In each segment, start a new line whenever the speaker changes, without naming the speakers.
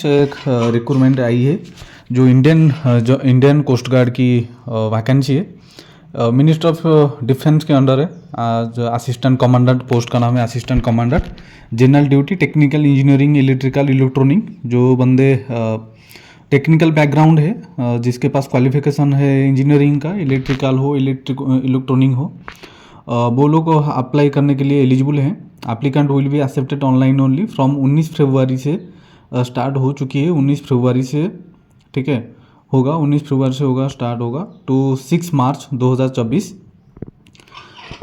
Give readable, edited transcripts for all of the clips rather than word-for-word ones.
एक रिक्रूटमेंट आई है जो इंडियन कोस्ट गार्ड की वैकेंसी है। मिनिस्टर ऑफ डिफेंस के अंडर है। आज असिस्टेंट कमांडेंट पोस्ट का नाम है, assistant commandant general duty, technical engineering, electrical, electronic. जो बंदे टेक्निकल बैकग्राउंड है, जिसके पास क्वालिफिकेशन है इंजीनियरिंग का, इलेक्ट्रिकल हो, इलेक्ट्रॉनिक हो, वो लोग अप्लाई करने के लिए एलिजिबल हैं। Applicant will be accepted online only from 19 फरवरी से स्टार्ट हो चुकी है। 19 फरवरी से, ठीक है, होगा 19 फरवरी से होगा, स्टार्ट होगा टू 6 मार्च 2024।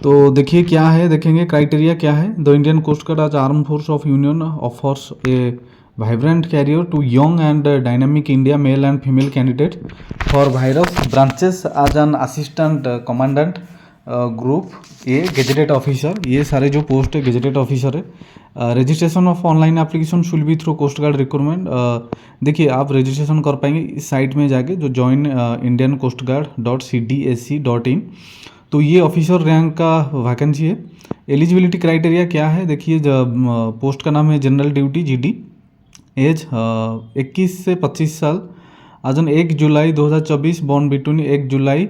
तो देखिए क्या है, देखेंगे क्राइटेरिया क्या है। द इंडियन कोस्ट गार्ड आज arm force of union offers A vibrant career to young and dynamic India male and female candidate for various branches as an assistant commandant group A gazetted officer. ये सारे जो post है gazetted officer है। Registration of online application should be through coast guard recruitment. देखिए आप registration कर पाएंगे इस साइट में जाके, जो join Indian coast guard .cdsc.in। तो ये ऑफिसर रैंक का वैकेंसी है। एलिजिबिलिटी क्राइटेरिया क्या है, देखिए पोस्ट का नाम है जनरल ड्यूटी GD। एज 21 से 25 साल। आज 1 जुलाई 2024, born between 1 July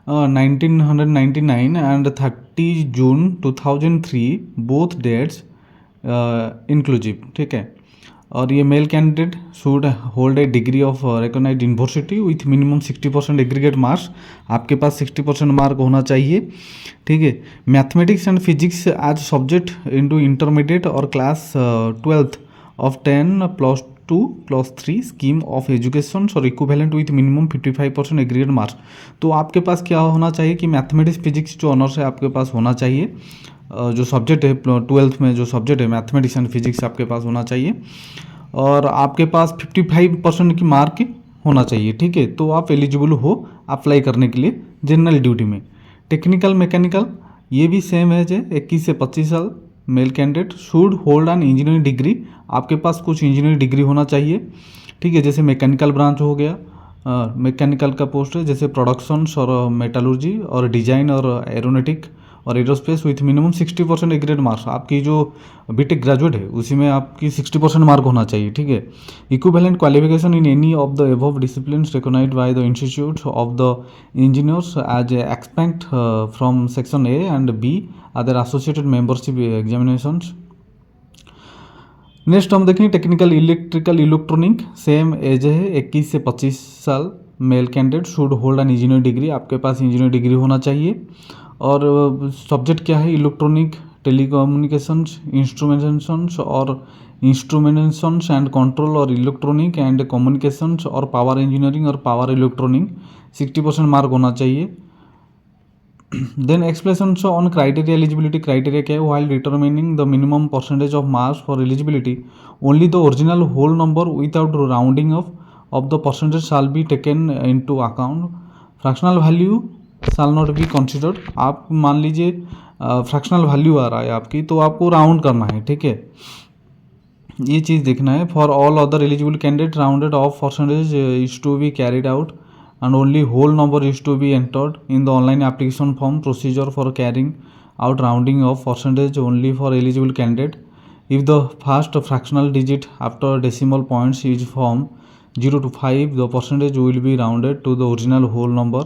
1999 and 30 June 2003, both dates inclusive, ठीक है। और ये male candidate should hold a degree of recognised university with minimum 60% aggregate marks. आपके पास 60% मार्क होना चाहिए, ठीक है। Mathematics and physics as subject into intermediate और class 12th of 10+2+3 scheme of education और equivalent with minimum 55% aggregate marks. तो आपके पास क्या होना चाहिए कि मैथमेटिक्स फिजिक्स जो ऑनर्स है आपके पास होना चाहिए। जो सब्जेक्ट है 12th में जो सब्जेक्ट है मैथमेटिक्स एंड फिजिक्स आपके पास होना चाहिए, और आपके पास 55% की मार्क होना चाहिए, ठीक है। तो आप एलिजिबल हो अप्लाई करने के लिए जनरल ड्यूटी में। टेक्निकल मैकेनिकल ये भी सेम एज है, 21 से 25 साल। Male candidate should hold an engineering degree. आपके पास कुछ इंजीनियरिंग डिग्री होना चाहिए, ठीक है। जैसे मैकेनिकल ब्रांच हो गया, मैकेनिकल का पोस्ट है, जैसे प्रोडक्शंस और मेटालर्जी और डिजाइन और एरोनॉटिक और aerospace with minimum 60% agreed marks. आपकी जो बीटेक ग्रेजुएट है उसी में आपकी 60% मार्क होना चाहिए, ठीक है। Equivalent qualification in any of the above disciplines recognised by the institute of the engineers as expect from section A and B other associated membership examinations. Next हम देखेंगे technical electrical electronic, same age है 21 से 25 साल। Male candidate should hold an engineering degree. आपके पास engineering degree होना चाहिए। और सब्जेक्ट क्या है, इलेक्ट्रॉनिक, टेलीकम्युनिकेशंस, इंस्ट्रूमेंटेशंस और इंस्ट्रूमेंटेशंस एंड कंट्रोल, और इलेक्ट्रॉनिक एंड कम्युनिकेशंस और पावर इंजीनियरिंग और पावर इलेक्ट्रॉनिक। 60% मार्क होना चाहिए। Then explanations on criteria eligibility. Criteria क्या है, while determining the minimum percentage of marks for eligibility only the original whole number without rounding off the percentage shall be taken into account. Fractional value shall not be considered. आप मान लीजिए fractional value आ रहा है आपकी, तो आपको round करना है, ठीक है, ये चीज़ देखना है। For all other eligible candidate rounded off percentage is to be carried out and only whole number is to be entered in the online application form. Procedure for carrying out rounding of percentage only for eligible candidate. If the first fractional digit after decimal points is from 0 to 5, the percentage will be rounded to the original whole number,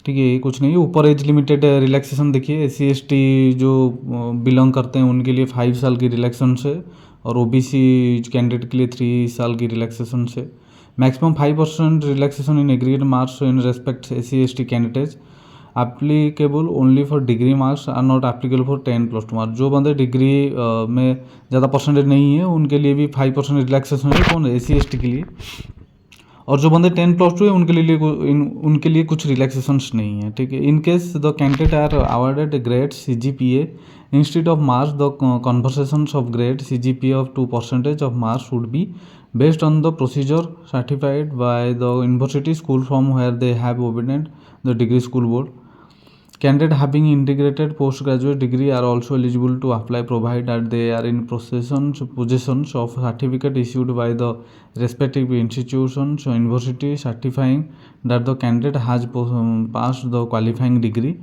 ठीक है। ये कुछ नहीं है। ऊपर as limited relaxation देखिए, SC/ST जो belong करते हैं उनके लिए 5 साल की रिलैक्सेशन से, और OBC कैंडिडेट के लिए 3 साल की रिलैक्सेशन से। Maximum 5% relaxation in aggregate marks in respect SC/ST candidates. Applicable only for degree marks are not applicable for 10+2 marks. जो बंदे डिग्री में ज़्यादा परसेंटेज नहीं है उनके लिए भी 5% रिलैक्सेशन है, कौन SC/ST के लिए। और जो बंदे 10+2 है उनके लिए कुछ रिलैक्सेशंस नहीं है, ठीक है। In case the candidate are awarded grade CGPA instead of marks, the conversations of grade CGPA of 2% of marks would be based on the procedure certified by the university school from where they have obtained the degree school board. Candidate having integrated postgraduate degree are also eligible to apply provided they are in possessions of certificate issued by the respective institutions or university certifying that the candidate has passed the qualifying degree.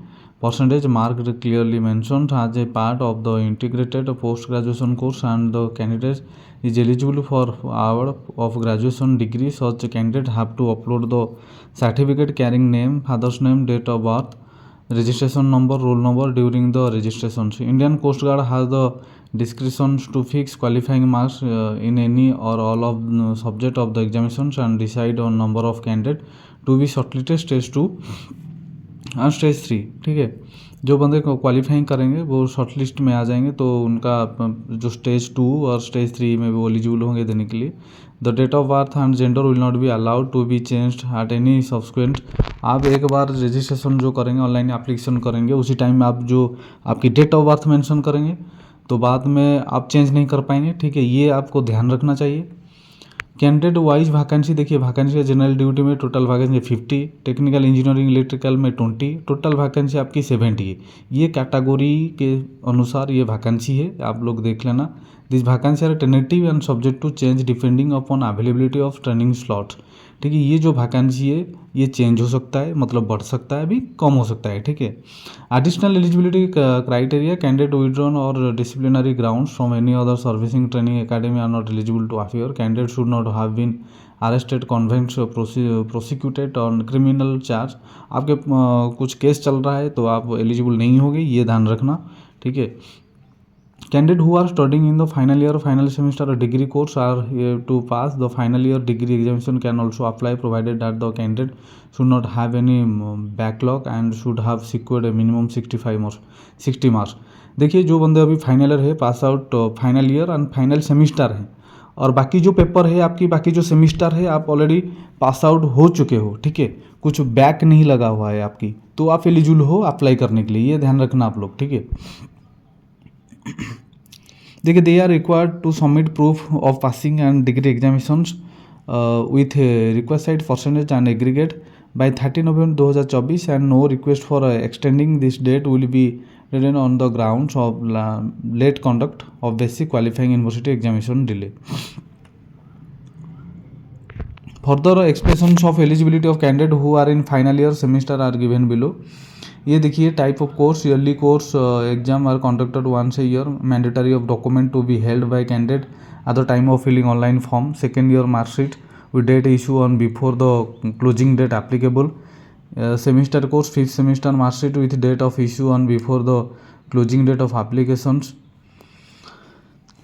percentage marked clearly mentioned as a part of the integrated post graduation course, and the candidate is eligible for award of graduation degree. Such candidate have to upload the certificate carrying name, father's name, date of birth, registration number, roll number during the registration. Indian Coast Guard has the discretion to fix qualifying marks in any or all of the subject of the examinations and decide on number of candidate to be shortlisted stage 2 और stage 3। ठीक है, जो बंदे को qualifying करेंगे वो short list में आ जाएंगे, तो उनका जो स्टेज 2 और स्टेज 3 में वो एलिजिबल होंगे देने के लिए। The date of birth and gender will not be allowed to be changed at any subsequent. आप एक बार रजिस्ट्रेशन जो करेंगे, ऑनलाइन एप्लीकेशन करेंगे, उसी टाइम में आप जो आपकी डेट ऑफ बर्थ मेंशन करेंगे तो बाद में आप चेंज नहीं कर पाएंगे। ठीक है, ये आपको ध्यान रखना चाहिए। कैंडिडेट वाइज वैकेंसी देखिए, वैकेंसी है जनरल ड्यूटी में total vacancy 50, technical engineering electrical में 20, टोटल वैकेंसी आपकी 70 है। ये कैटेगरी के अनुसार ये वैकेंसी है, आप लोग देख लेना। This vacancy are tentative and subject to change depending upon availability of training slots. ठीक है, ये जो वैकेंसी है ये चेंज हो सकता है, मतलब बढ़ सकता है, भी कम हो सकता है। ठीक है, additional eligibility criteria, candidate withdrawn और disciplinary grounds from any other servicing training academy are not eligible to appear. Candidate should not have been arrested, convicted, prosecuted on criminal charge. आपके कुछ केस चल रहा है तो आप एलिजिबल नहीं होंगे, ये ध्यान रखना। ठीक है, candidate who are studying in the final year, final semester or degree course are to pass the final year degree examination can also apply, provided that the candidate should not have any backlog and should have secured a minimum 60 marks। देखिए, जो बंदे अभी final year है, pass out final year and final semester है, और बाकी जो paper है आपकी, बाकी जो सेमिस्टर है आप ऑलरेडी पास आउट हो चुके हो। ठीक है, कुछ बैक नहीं लगा हुआ है आपकी, तो आप एलिजिबल हो अप्लाई करने के लिए, ये ध्यान रखना आप लोग। ठीक है, देखिए, they are required to submit proof of passing and degree examinations with requested percentage and aggregate by 30 November 2024 and no request for extending this date will be written on the grounds of late conduct of basic qualifying university examination delay. Further expressions of eligibility of candidate who are in final year semester are given below. ये देखिए, type of course, yearly course exam are conducted once a year, mandatory of document to be held by candidate at the time of filling online form, second year marksheet with date issue on before the closing date applicable, semester course 5th semester marksheet with date of issue on before the closing date of applications.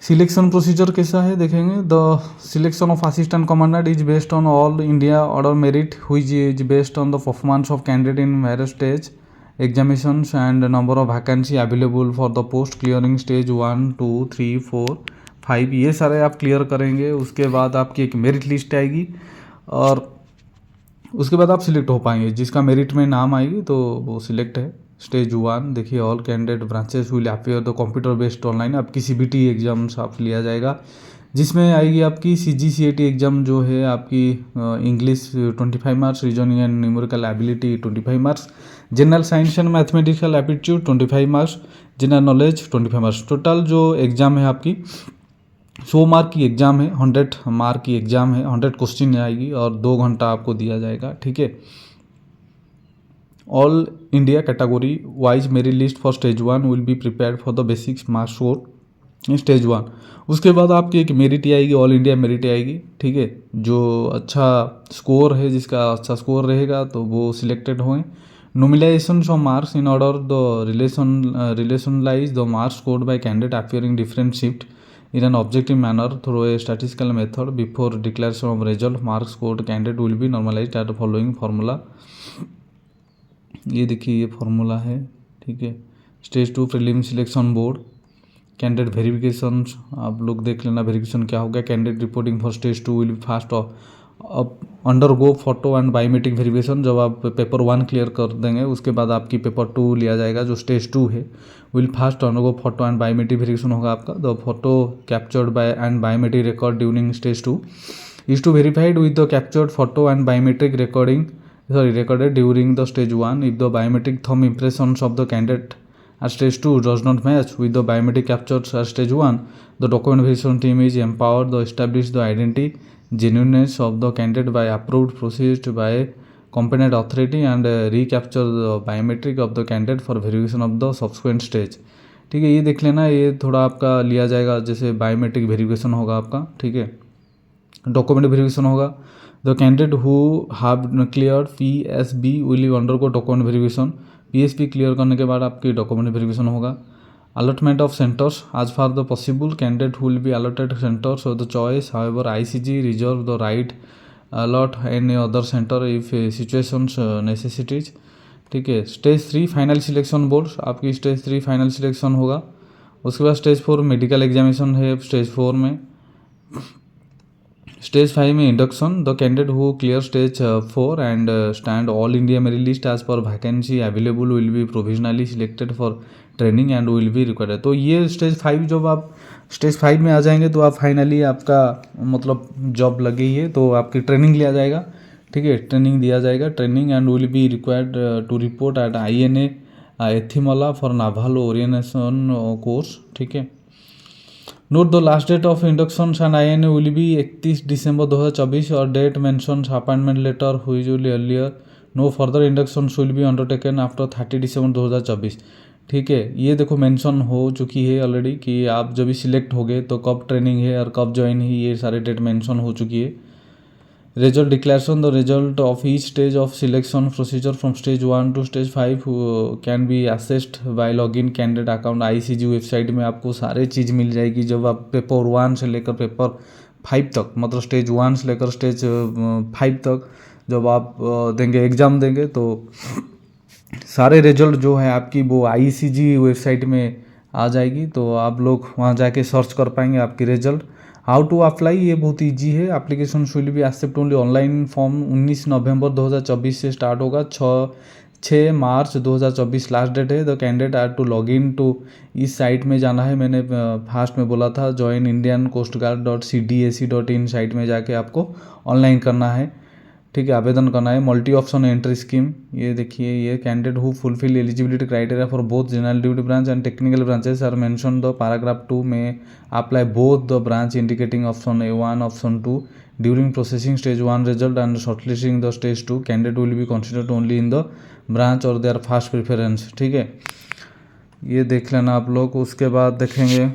Selection procedure कैसा है देखेंगे। The selection of assistant commandant is based on all India order merit which is based on the performance of candidate in various stage examinations and number of vacancy available for the post clearing stage 1, 2, 3, 4, 5, ये सारे आप clear करेंगे। उसके बाद आपकी एक merit list आएगी और उसके बाद आप सिलेक्ट हो पाएंगे, जिसका मेरिट में नाम आएगी तो वो सिलेक्ट है। स्टेज 1 देखिए, all candidate branches will appear the computer based online, आपकी CBT एग्जाम्स आप लिया जाएगा, जिसमें आएगी आपकी CGCAT एग्ज़ाम जो है आपकी English 25 marks, reasoning and numerical ability 25 marks, general science and mathematical aptitude 25 marks, general knowledge 25 marks. Total जो एग्ज़ाम है आपकी 100 मार्क की एग्ज़ाम है, 100 मार्क की एग्ज़ाम है, 100 क्वेश्चन आएगी और 2 घंटा आपको दिया जाएगा। ठीक है, all India category wise merit list for stage 1 will be prepared for the basics marks score in stage 1। उसके बाद आपकी एक मेरिट आएगी, ऑल इंडिया मेरिट आएगी। ठीक है, जो अच्छा स्कोर है, जिसका अच्छा स्कोर रहेगा तो वो सिलेक्टेड होंगे। Normalisation of marks in order the rationalise the marks scored by candidate appearing different shift in an objective manner through a statistical method before declaration of result. Marks scored candidate will be normalized at the following formula। ये देखिए, ये formula है। ठीक है, stage 2 prelim selection board, candidate verification आप लोग देख लेना, वेरिफिकेशन क्या होगा। Candidate reporting for stage 2 will be fast undergo photo and biometric verification. जब आप पेपर 1 क्लियर कर देंगे उसके बाद आपकी पेपर 2 लिया जाएगा, जो स्टेज 2 है, will fast undergo photo and biometric verification होगा आपका। The photo captured by and biometric record during stage 2 is to verified with the captured photo and biometric recorded during the stage 1. If the biometric thumb impressions of the candidate at stage 2 does not match with the biometric captures at stage 1, the document verification team is empowered to establish the identity genuineness of the candidate by approved processed by competent authority and recapture the biometric of the candidate for verification of the subsequent stage। ठीक है, ये देख लेना, ये थोड़ा आपका लिया जाएगा, जैसे बायोमेट्रिक वेरिफिकेशन होगा आपका, ठीक है, डॉक्यूमेंट वेरिफिकेशन होगा। The candidate who have clear PSB will undergo document verification. PSB clear करने के बाद आपकी डॉक्यूमेंट वेरिफिकेशन होगा। Allotment of centres as far the possible candidate will be allotted centres of the choice, however ICG reserve the right allot any other centre if situations necessities. ठीक है, stage 3 final selection board, आपकी stage 3 final selection होगा। उसके बाद stage 4 medical examination है stage 4 में। Stage 5 में induction, the candidate who clear stage 4 and stand all India merit list as per vacancy available will be provisionally selected for training and will be required. तो ये stage 5, जब आप stage 5 में आ जाएंगे तो आप फाइनली आपका मतलब जॉब लग गई है, तो आपकी ट्रेनिंग लिया जाएगा। ठीक है, ट्रेनिंग दिया जाएगा, training and will be required to report at INA Ezhimala for naval orientation course. ठीक है, note the last date of induction and INA will be 31 December 2024 और date mentions appointment letter usually earlier. No further induction will be undertaken after 30 December 2024। ठीक है, ये देखो mention हो चुकी है ऑलरेडी कि आप जब भी सिलेक्ट हो गए तो कब ट्रेनिंग है और कब ज्वाइन है, ये सारे डेट मेंशन हो चुकी है। Result declaration, the result of each stage of selection procedure from stage 1 to stage 5 can be assessed by login candidate account. ICG website में आपको सारे चीज़ मिल जाएगी। जब आप पेपर 1 से लेकर पेपर 5 तक, मतलब स्टेज 1 से लेकर स्टेज 5 तक जब आप देंगे, एग्ज़ाम देंगे, तो सारे रिजल्ट जो है आपकी वो ICG वेबसाइट में आ जाएगी। तो आप लोग वहाँ जाके सर्च कर पाएंगे आपकी रिजल्ट। हाउ टू अप्लाई, ये बहुत इजी है। Application will be accept only online form 19 November 2024 से स्टार्ट होगा। 6 मार्च 2024 लास्ट डेट है। The candidate are to log in to, इस साइट में जाना है, मैंने फास्ट में बोला था, join Indian coast guard .cdac.in site में जाके आपको ऑनलाइन करना है। ठीक है, आवेदन करना है। मल्टी ऑप्शन एंट्री स्कीम, ये देखिए, ये candidate who fulfil eligibility criteria for both general duty branch and technical branches are mention the paragraph 2 में apply both the branch indicating option A1 option 2 during processing stage 1 result and shortlisting the stage 2 candidate will be considered only in the branch और their first preference. ठीक है, ये देख लेना आप लोग। उसके बाद देखेंगे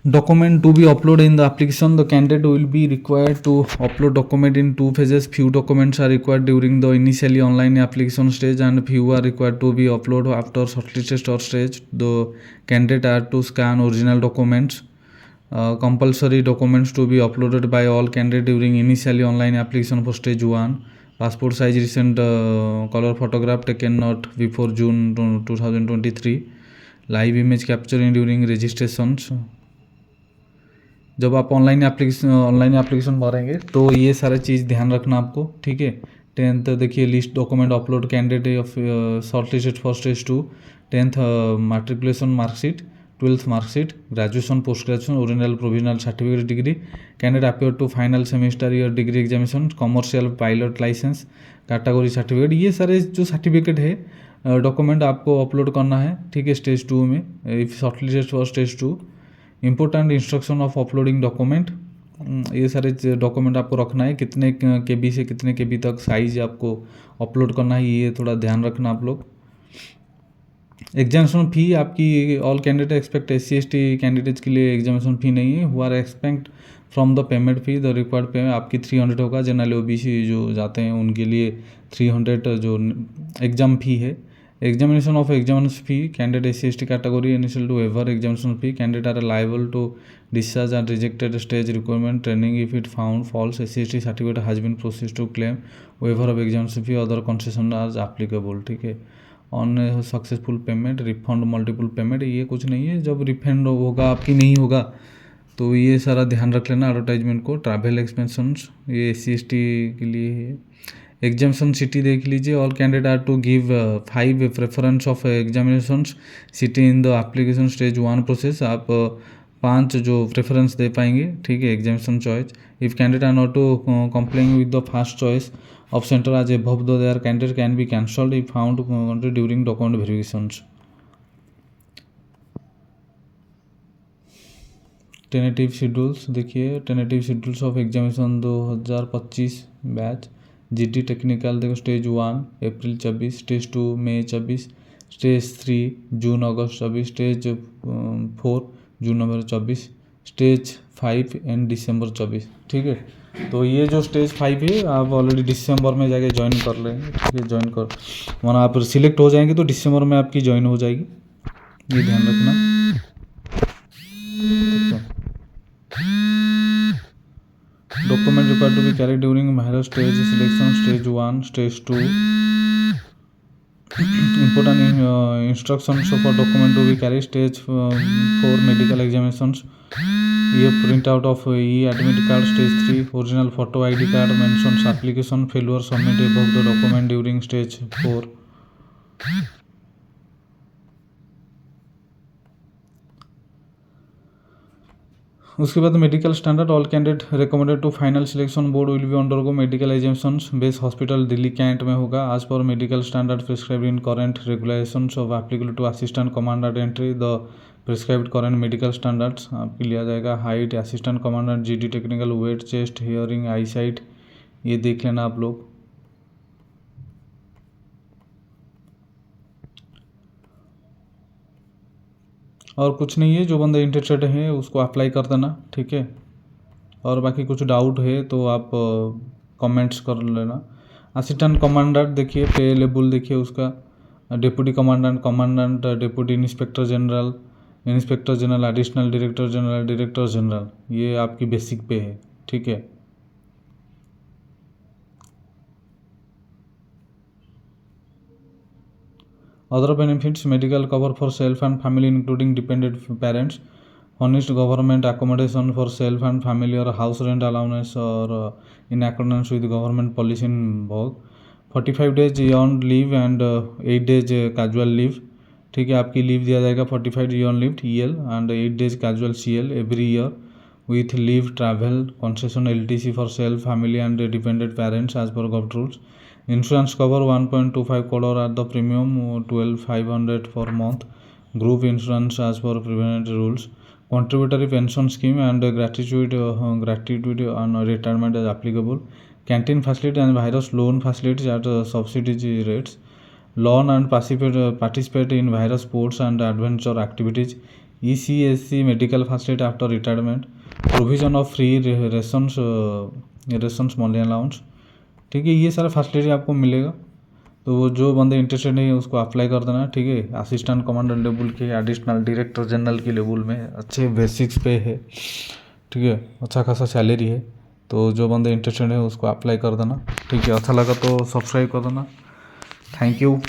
document to be uploaded in the application. The candidate will be required to upload document in 2 phases. Few documents are required during the initially online application stage and few are required to be uploaded after shortlisted or stage. The candidate are to scan original documents. Compulsory documents to be uploaded by all candidate during initially online application for stage 1. Passport size recent color photograph taken not before June 2023. Live image capturing during registrations। जब आप online application भरेंगे तो ये सारे चीज़ ध्यान रखना आपको। ठीक है, 10th देखिए list document upload candidate of shortlisted for stage 2, 10th matriculation marksheet, 12th marksheet, graduation post graduation original provisional certificate degree, candidate appear to final semester year degree examination, commercial pilot licence, category certificate, ये सारे जो certificate है document आपको upload करना है। ठीक है, stage 2 में if short listed for stage 2। Important instruction of uploading document, ये सारे डॉक्यूमेंट आपको रखना है, कितने KB से कितने KB तक साइज आपको अपलोड करना है, ये थोड़ा ध्यान रखना आप लोग। एग्जामिनेशन फ़ी आपकी all candidate expect SC/ST candidates के लिए एग्जामिनेशन फ़ी नहीं है। Who are expect from the payment fee, the required payment आपकी 300 होगा। जनरल OBC जो जाते हैं उनके लिए 300 जो एग्ज़ाम फ़ी है। Examination of examination fee, candidate SC/ST category initial to waiver examination fee, candidate are liable to discharge and rejected stage requirement training if it found false SC/ST certificate has been processed to claim waiver of examination fee, other concession are applicable। ठीक है, on successful payment, refund, multiple payment, ये कुछ नहीं है। जब refund होगा आपकी नहीं होगा तो ये सारा ध्यान रख लेना एडवर्टाइजमेंट को। ट्रैवल एक्सपेंसेस ये SC/ST के लिए है। एग्जामिनेशन सिटी देख लीजिए, all candidate are to give 5 preference of examination city in the application stage 1 process. आप 5 जो प्रेफरेंस दे पाएंगे। ठीक है, examination choice if candidate are not to complying with the first choice of centre as above the their candidate can be cancelled if found during document verifications. Tentative schedules देखिए, tentative schedules of examination 2025 batch GT technical देखो, stage 1 अप्रैल 24, stage 2 May 24, stage 3 June August 24, stage 4 June November 24, stage 5 end December 24। ठीक है, तो ये जो stage 5 है आप already दिसंबर में जाके ज्वाइन कर लेंगे। ठीक है, ज्वाइन कर वहाँ आप सिलेक्ट हो जाएंगे तो दिसंबर में आपकी ज्वाइन हो जाएगी, ये ध्यान रखना। Document required to be carried during virus stage selection, stage 1, stage 2। important instructions for document to be carried, stage 4 medical examinations, ये print out of e admit card, stage 3 original photo ID card mentions application failure submit above the document during stage 4। उसके बाद medical standard, all candidate recommended to final selection board will be undergo medical examinations, base hospital Delhi cantt में होगा। आज पर medical standard prescribed in current regulations of applicable to assistant commander entry the prescribed current medical standards आपकी लिया जाएगा। Height assistant commander GD technical, weight, chest, hearing, eye sight, ये देख लेना आप लोग। और कुछ नहीं है, जो बंदे इंटरेस्टेड हैं उसको अप्लाई कर देना। ठीक है, और बाकी कुछ डाउट है तो आप कमेंट्स कर लेना। असिस्टेंट कमांडेंट देखिए, पे लेवल देखिए उसका, deputy commandant, commandant, deputy inspector general, inspector general, additional director general, director general, ये आपकी बेसिक पे है। ठीक है, other benefits, medical cover for self and family including dependent parents, furnished government accommodation for self and family or house rent allowance or in accordance with government policy in work, 45 days earned leave and 8 days casual leave। ठीक है, आपकी leave दिया जाएगा 45 earned leave EL and 8 days casual CL every year with leave travel concession LTC for self, family and dependent parents as per gov rules। Insurance cover 1.25 crore at the premium 12,500 per month, group insurance as per prevailing rules, contributory pension scheme and gratitude on retirement as applicable, canteen facility and virus loan facilities at subsidy rates, loan and participate in virus sports and adventure activities, ECSC medical facility after retirement, provision of free rations monthly allowance। ठीक है, ये सारा facility आपको मिलेगा। तो वो जो बंदे इंटरेस्टेड है उसको अप्लाई कर देना। ठीक है, असिस्टेंट कमांडर लेवल के, एडिशनल डायरेक्टर जनरल के लेवल में अच्छे बेसिक्स पे है। ठीक है, अच्छा खासा सैलरी है, तो जो बंदे इंटरेस्टेड है उसको अप्लाई कर देना। ठीक है, अच्छा लगा तो सब्सक्राइब कर देना। Thank you.